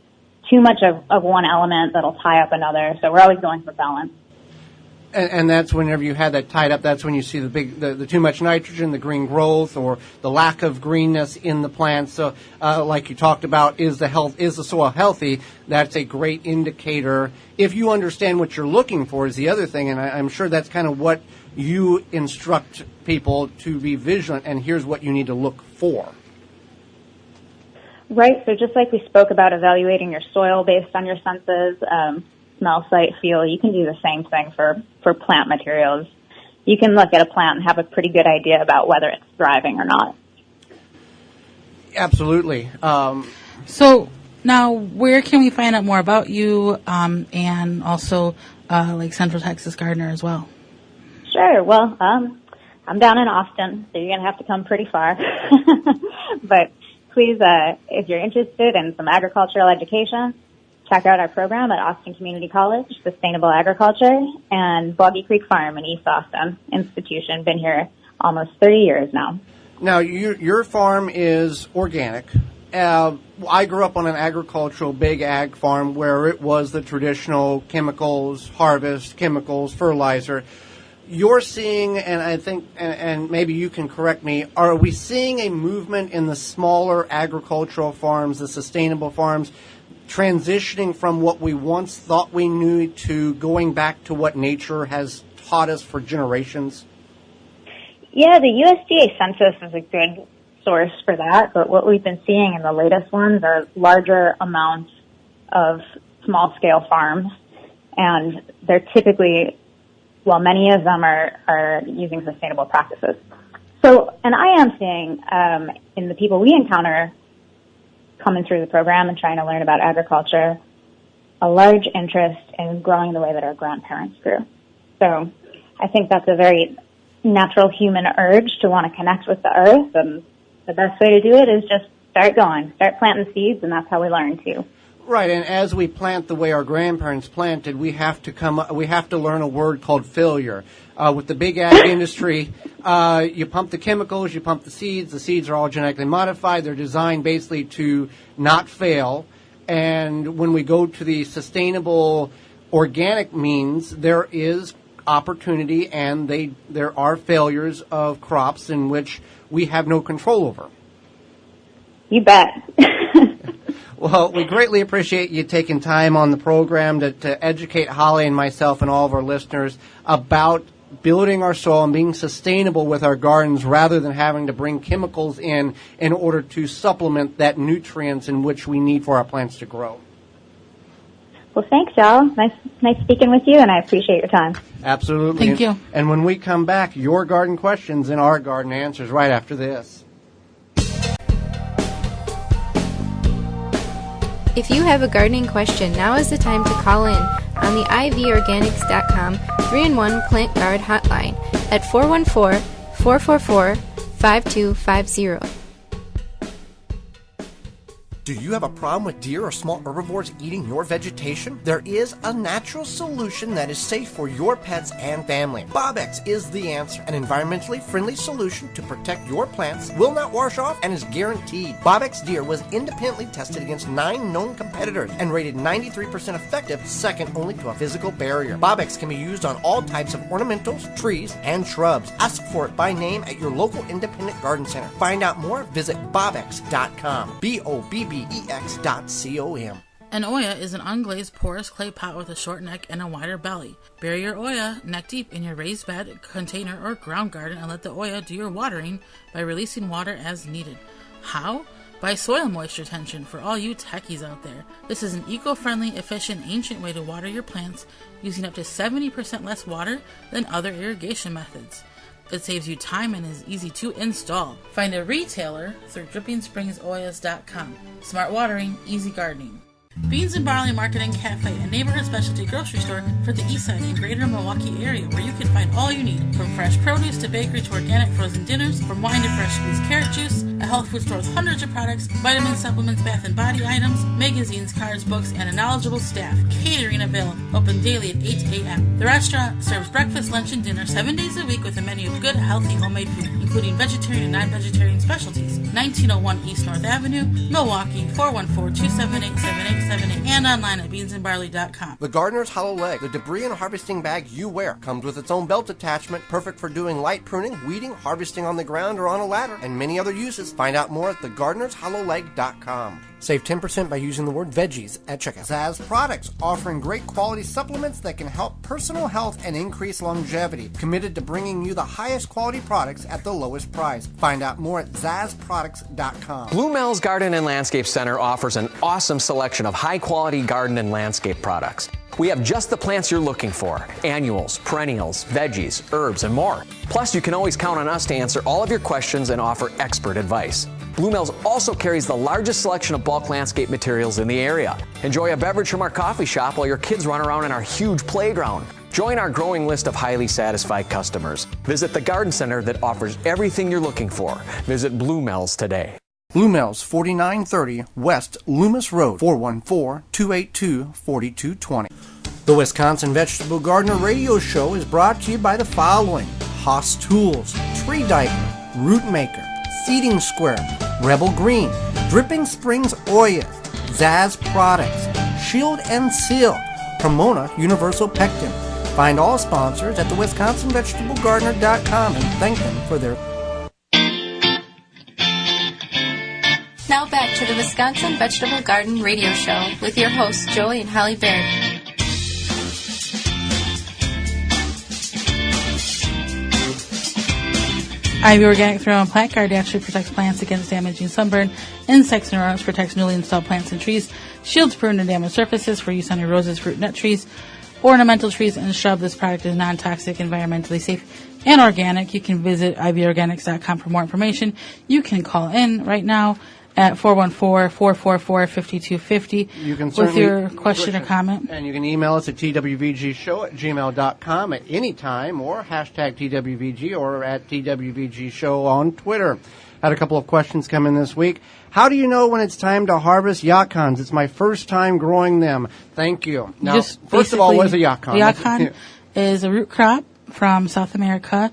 S6: too much of one element that'll tie up another. So we're always going for balance.
S1: And that's whenever you have that tied up, that's when you see the too much nitrogen, the green growth, or the lack of greenness in the plants. So, like you talked about, is the soil healthy? That's a great indicator. If you understand what you're looking for is the other thing, and I'm sure that's kind of what you instruct people to be vigilant, and here's what you need to look for.
S6: Right, so just like we spoke about evaluating your soil based on your senses, smell, sight, feel, you can do the same thing for plant materials. You can look at a plant and have a pretty good idea about whether it's thriving or not.
S1: Absolutely.
S2: So now, where can we find out more about you and also like Central Texas Gardener as well?
S6: Sure. Well, I'm down in Austin, so you're going to have to come pretty far. But please, if you're interested in some agricultural education, check out our program at Austin Community College, Sustainable Agriculture, and Boggy Creek Farm in East Austin Institution. Been here almost 30 years now.
S1: Now, your farm is organic. I grew up on an agricultural big ag farm where it was the traditional chemicals, harvest, chemicals, fertilizer. You're seeing, and I think, and maybe you can correct me, are we seeing a movement in the smaller agricultural farms, the sustainable farms, transitioning from what we once thought we knew to going back to what nature has taught us for generations?
S6: Yeah, the USDA census is a good source for that, but what we've been seeing in the latest ones are larger amounts of small-scale farms, and they're typically, well, many of them are using sustainable practices. So, and I am seeing in the people we encounter coming through the program and trying to learn about agriculture, a large interest in growing the way that our grandparents grew. So I think that's a very natural human urge to want to connect with the earth, and the best way to do it is just start planting seeds, and that's how we learn too.
S1: Right, and as we plant the way our grandparents planted, we have to learn a word called failure. With the big ag industry, you pump the chemicals, you pump the seeds are all genetically modified, they're designed basically to not fail, and when we go to the sustainable organic means, there is opportunity and there are failures of crops in which we have no control over.
S6: You bet.
S1: Well, we greatly appreciate you taking time on the program to educate Holly and myself and all of our listeners about building our soil and being sustainable with our gardens rather than having to bring chemicals in order to supplement that nutrients in which we need for our plants to grow.
S6: Well, thanks, y'all. Nice speaking with you, and I appreciate your time.
S1: Absolutely.
S2: Thank you.
S1: And when we come back, your garden questions and our garden answers right after this.
S3: If you have a gardening question, now is the time to call in on the ivorganics.com 3-in-1 Plant Guard hotline at 414-444-5250.
S1: Do you have a problem with deer or small herbivores eating your vegetation? There is a natural solution that is safe for your pets and family. Bobex is the answer. An environmentally friendly solution to protect your plants, will not wash off, and is guaranteed. Bobex Deer was independently tested against 9 known competitors and rated 93% effective, second only to a physical barrier. Bobex can be used on all types of ornamentals, trees, and shrubs. Ask for it by name at your local independent garden center. Find out more, visit bobex.com. BOBBEX.com.
S2: An Oya is an unglazed porous clay pot with a short neck and a wider belly. Bury your Oya neck deep in your raised bed, container, or ground garden and let the Oya do your watering by releasing water as needed. How? By soil moisture retention for all you techies out there. This is an eco-friendly, efficient, ancient way to water your plants using up to 70% less water than other irrigation methods. It saves you time and is easy to install. Find a retailer through DrippingSpringsOyas.com. Smart watering, easy gardening. Beans and Barley Market and Cafe, a neighborhood specialty grocery store for the east side and greater Milwaukee area where you can find all you need, from fresh produce to bakery to organic frozen dinners, from wine to fresh squeezed carrot juice, a health food store with hundreds of products, vitamins, supplements, bath and body items, magazines, cards, books, and a knowledgeable staff. Catering available, open daily at 8 a.m. The restaurant serves breakfast, lunch, and dinner 7 days a week with a menu of good, healthy, homemade food, including vegetarian and non-vegetarian specialties. 1901 East North Avenue, Milwaukee, 414-278-7878, and online at beansandbarley.com.
S1: The Gardener's Hollow Leg, the debris and harvesting bag you wear, comes with its own belt attachment, perfect for doing light pruning, weeding, harvesting on the ground or on a ladder, and many other uses. Find out more at thegardenershollowleg.com. Save 10% by using the word veggies at checkout. Zaz Products, offering great quality supplements that can help personal health and increase longevity. Committed to bringing you the highest quality products at the lowest price. Find out more at zazproducts.com.
S4: Blue Mel's Garden and Landscape Center offers an awesome selection of high-quality garden and landscape products. We have just the plants you're looking for: annuals, perennials, veggies, herbs, and more. Plus, you can always count on us to answer all of your questions and offer expert advice. Blue Mel's also carries the largest selection of bulk landscape materials in the area. Enjoy a beverage from our coffee shop while your kids run around in our huge playground. Join our growing list of highly satisfied customers. Visit the garden center that offers everything you're looking for. Visit Blue Mel's today.
S1: Blue Mel's, 4930 West Loomis Road, 414-282-4220. The Wisconsin Vegetable Gardener Radio Show is brought to you by the following: Haas Tools, Tree Diaper, Root Maker, Seeding Square, Rebel Green, Dripping Springs Oyas, Zaz Products, Shield and Seal, Pomona Universal Pectin. Find all sponsors at thewisconsinvegetablegardener.com and thank them for their...
S3: Now back to the Wisconsin Vegetable Garden Radio Show with your hosts, Joey and Holly Baird.
S2: Ivy Organic 3-in-1 Plant Guard naturally protects plants against damaging sunburn, insects, and rodents, protects newly installed plants and trees, shields prune and damaged surfaces for use on your roses, fruit, nut trees, ornamental trees, and shrubs. This product is non-toxic, environmentally safe, and organic. You can visit ivorganics.com for more information. You can call in right now at 414-444-5250 with your question or comment.
S1: And you can email us at twvgshow@gmail.com at any time, or hashtag TWVG, or at TWVG Show on Twitter. Had a couple of questions come in this week. How do you know when it's time to harvest yacons? It's my first time growing them. Thank you. Now, first of all, what is a yacon?
S2: A yacon is a root crop from South America,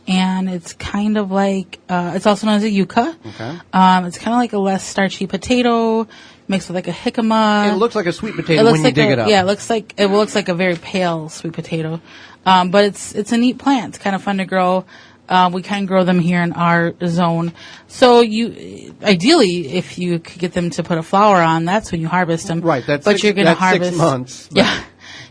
S2: and it's kind of like, it's also known as a yucca.
S1: Okay.
S2: It's kind of like a less starchy potato mixed with like a jicama.
S1: It looks like a sweet potato when you dig it up.
S2: Yeah, it looks like a very pale sweet potato. But it's a neat plant. It's kind of fun to grow. We can grow them here in our zone. So ideally, if you could get them to put a flower on, that's when you harvest them.
S1: Right.
S2: You're going to harvest
S1: 6 months.
S2: Yeah.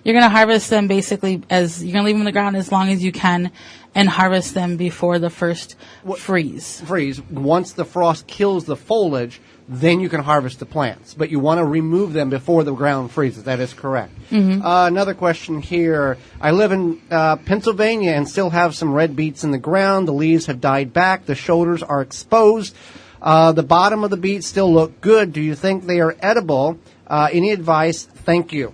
S2: You're going to harvest them basically you're going to leave them in the ground as long as you can and harvest them before the first freeze.
S1: Once the frost kills the foliage, then you can harvest the plants. But you want to remove them before the ground freezes. That is correct.
S2: Mm-hmm.
S1: Another question here. I live in Pennsylvania and still have some red beets in the ground. The leaves have died back. The shoulders are exposed. The bottom of the beets still look good. Do you think they are edible? Any advice? Thank you.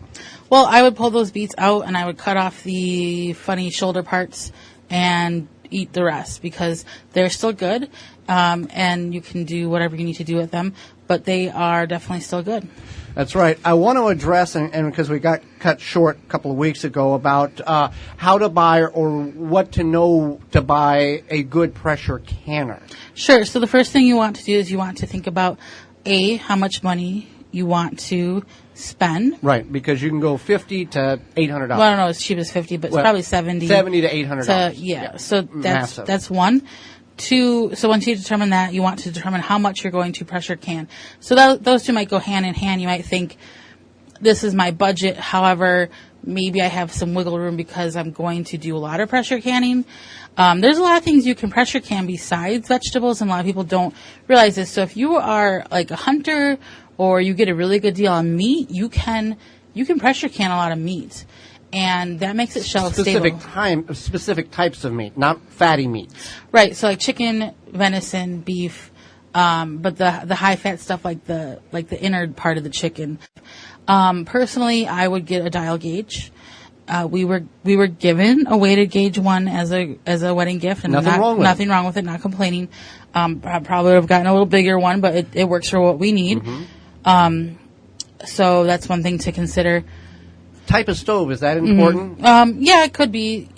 S2: Well, I would pull those beets out and I would cut off the funny shoulder parts and eat the rest because they're still good, and you can do whatever you need to do with them, but they are definitely still good.
S1: That's right. I want to address, and because we got cut short a couple of weeks ago, about how to buy or what to know to buy a good pressure canner.
S2: Sure. So the first thing you want to do is you want to think about, how much money you want to spend.
S1: Right, because you can go $50 to $800.
S2: Well, I don't know as cheap as 50, but it's probably 70.
S1: $70 to $800.
S2: Yeah. So
S1: Massive.
S2: that's one. Two, so once you determine that, you want to determine how much you're going to pressure can. So those two might go hand in hand. You might think, this is my budget. However, maybe I have some wiggle room because I'm going to do a lot of pressure canning. There's a lot of things you can pressure can besides vegetables, and a lot of people don't realize this. So if you are like a hunter or you get a really good deal on meat, you can pressure can a lot of meat. And that makes it shelf stable.
S1: Specific types of meat, not fatty meats.
S2: Right. So like chicken, venison, beef, but the high fat stuff like the inner part of the chicken. Personally, I would get a dial gauge. We were given a weighted gauge one as a wedding gift, and nothing wrong with it. Not complaining. I probably would have gotten a little bigger one, but it works for what we need. Mm-hmm. So that's one thing to consider.
S1: Type of stove, is that important?
S2: Mm-hmm. Yeah, it could be.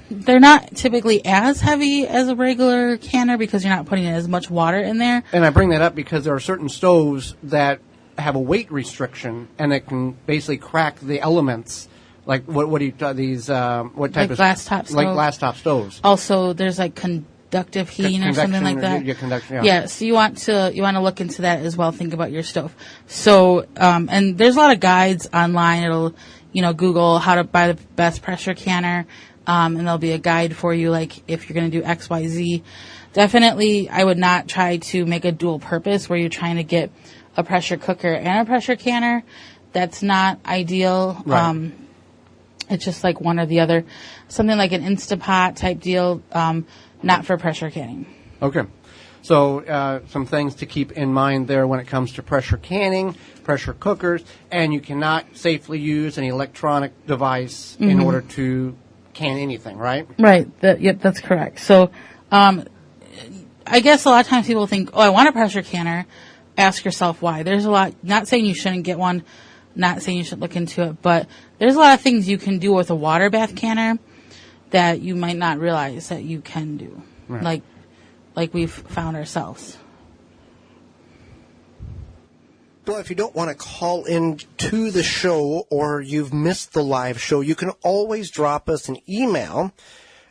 S2: They're not typically as heavy as a regular canner because you're not putting as much water in there.
S1: And I bring that up because there are certain stoves that have a weight restriction and it can basically crack the elements. Like what do you these what type
S2: like
S1: of
S2: glass top stove.
S1: Like glass top stoves.
S2: Also, there's like conductive heating or something like that. Yeah, so you want to look into that as well. Think about your stove. So and there's a lot of guides online. It'll Google how to buy the best pressure canner, and there'll be a guide for you. Like if you're going to do X, Y, Z. Definitely, I would not try to make a dual purpose where you're trying to get a pressure cooker and a pressure canner. That's not ideal.
S1: Right.
S2: It's just like one or the other. Something like an Instapot type deal. Not for pressure canning.
S1: Okay. So some things to keep in mind there when it comes to pressure canning, pressure cookers, and you cannot safely use an electronic device in order to can anything, right?
S2: Right. Yep, that's correct. So I guess a lot of times people think, I want a pressure canner. Ask yourself why. There's a lot, not saying you shouldn't get one, not saying you should look into it, but there's a lot of things you can do with a water bath canner that you might not realize that you can do, right. like we've found ourselves.
S1: Well, if you don't want to call in to the show or you've missed the live show, you can always drop us an email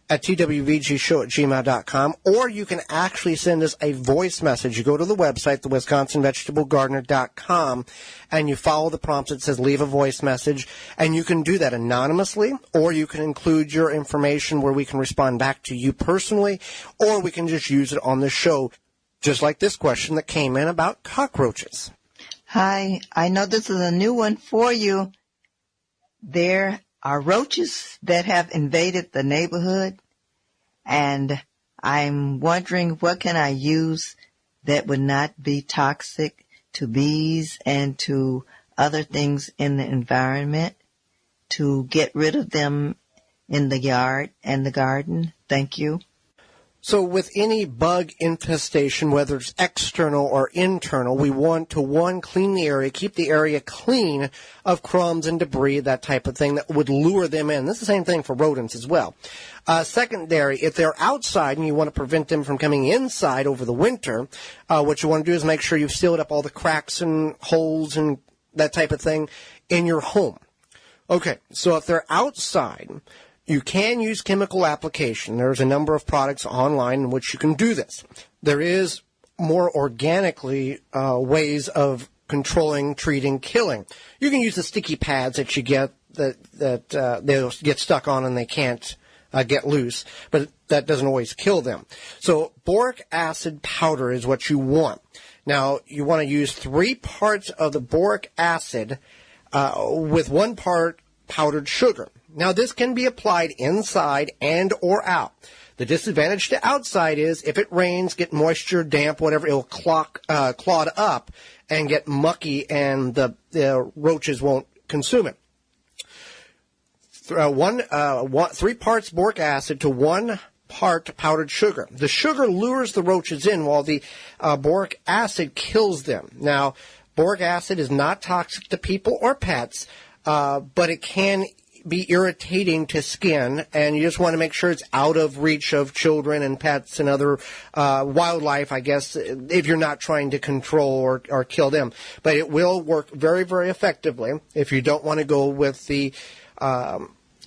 S1: at twvgshow@gmail.com, or you can actually send us a voice message. You go to the website, thewisconsinvegetablegardener.com, and you follow the prompts that says leave a voice message, and you can do that anonymously, or you can include your information where we can respond back to you personally, or we can just use it on the show, just like this question that came in about cockroaches.
S7: Hi, I know this is a new one for you. There are roaches that have invaded the neighborhood, and I'm wondering what can I use that would not be toxic to bees and to other things in the environment to get rid of them in the yard and the garden. Thank you.
S1: So with any bug infestation, whether it's external or internal, we want to, clean the area, keep the area clean of crumbs and debris, that type of thing that would lure them in. This is the same thing for rodents as well. Secondary, if they're outside and you want to prevent them from coming inside over the winter, what you want to do is make sure you've sealed up all the cracks and holes and that type of thing in your home. Okay, so if they're outside, you can use chemical application. There's a number of products online in which you can do this. There is more organically ways of controlling, treating, killing. You can use the sticky pads that you get that they'll get stuck on and they can't get loose, but that doesn't always kill them. So boric acid powder is what you want. Now, you want to use 3 parts of the boric acid with 1 part powdered sugar. Now, this can be applied inside and or out. The disadvantage to outside is if it rains, get moisture, damp, whatever, it'll clod up and get mucky and the roaches won't consume it. 3 parts boric acid to 1 part powdered sugar. The sugar lures the roaches in while the boric acid kills them. Now, boric acid is not toxic to people or pets, but it can be irritating to skin, and you just want to make sure it's out of reach of children and pets and other wildlife, I guess, if you're not trying to control or kill them. But it will work very, very effectively if you don't want to go with the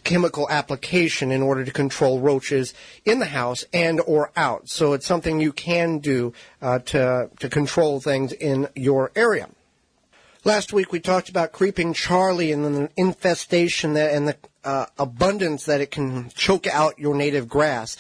S1: chemical application in order to control roaches in the house and or out. So it's something you can do to control things in your area. Last week we talked about Creeping Charlie and the infestation and the abundance that it can choke out your native grass.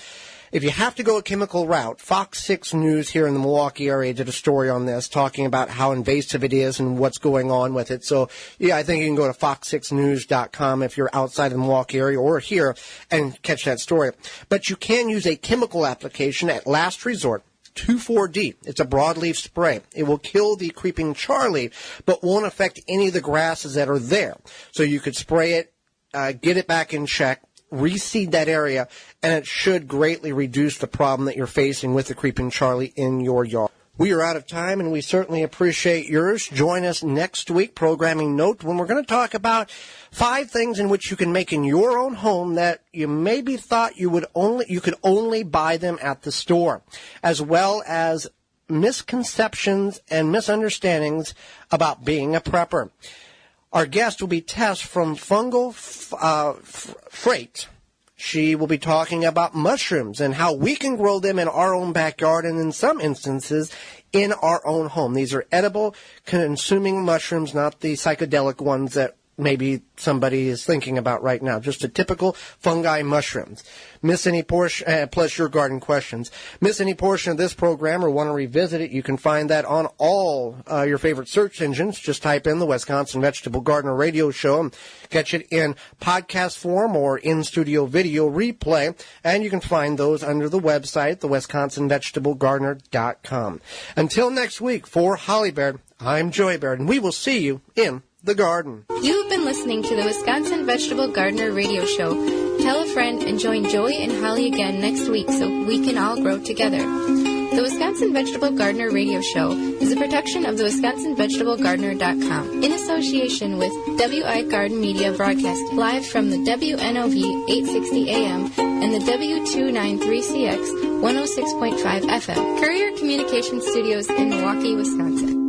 S1: If you have to go a chemical route, Fox 6 News here in the Milwaukee area did a story on this, talking about how invasive it is and what's going on with it. So, yeah, I think you can go to fox6news.com if you're outside of the Milwaukee area or here and catch that story. But you can use a chemical application at last resort. 2,4-D. It's a broadleaf spray. It will kill the creeping Charlie, but won't affect any of the grasses that are there. So you could spray it, get it back in check, reseed that area, and it should greatly reduce the problem that you're facing with the creeping Charlie in your yard. We are out of time, and we certainly appreciate yours. Join us next week, Programming Note, when we're going to talk about 5 things in which you can make in your own home that you maybe thought you could only buy them at the store, as well as misconceptions and misunderstandings about being a prepper. Our guest will be Tess from Fungal Freight. She will be talking about mushrooms and how we can grow them in our own backyard and in some instances in our own home. These are edible, consuming mushrooms, not the psychedelic ones that maybe somebody is thinking about right now. Just a typical fungi mushrooms. Miss any portion, plus your garden questions. Miss any portion of this program or want to revisit it, you can find that on all your favorite search engines. Just type in the Wisconsin Vegetable Gardener Radio Show and catch it in podcast form or in-studio video replay. And you can find those under the website, the WisconsinVegetableGardener.com. Until next week, for Holly Baird, I'm Joey Baird, and we will see you in the garden.
S3: You've been listening to the Wisconsin Vegetable Gardener Radio Show. Tell a friend and join Joey and Holly again next week so we can all grow together. The Wisconsin Vegetable Gardener Radio Show is a production of the WisconsinVegetableGardener.com in association with WI Garden Media Broadcast live from the WNOV 860 AM and the W293CX 106.5 FM Courier Communication Studios in Milwaukee, Wisconsin.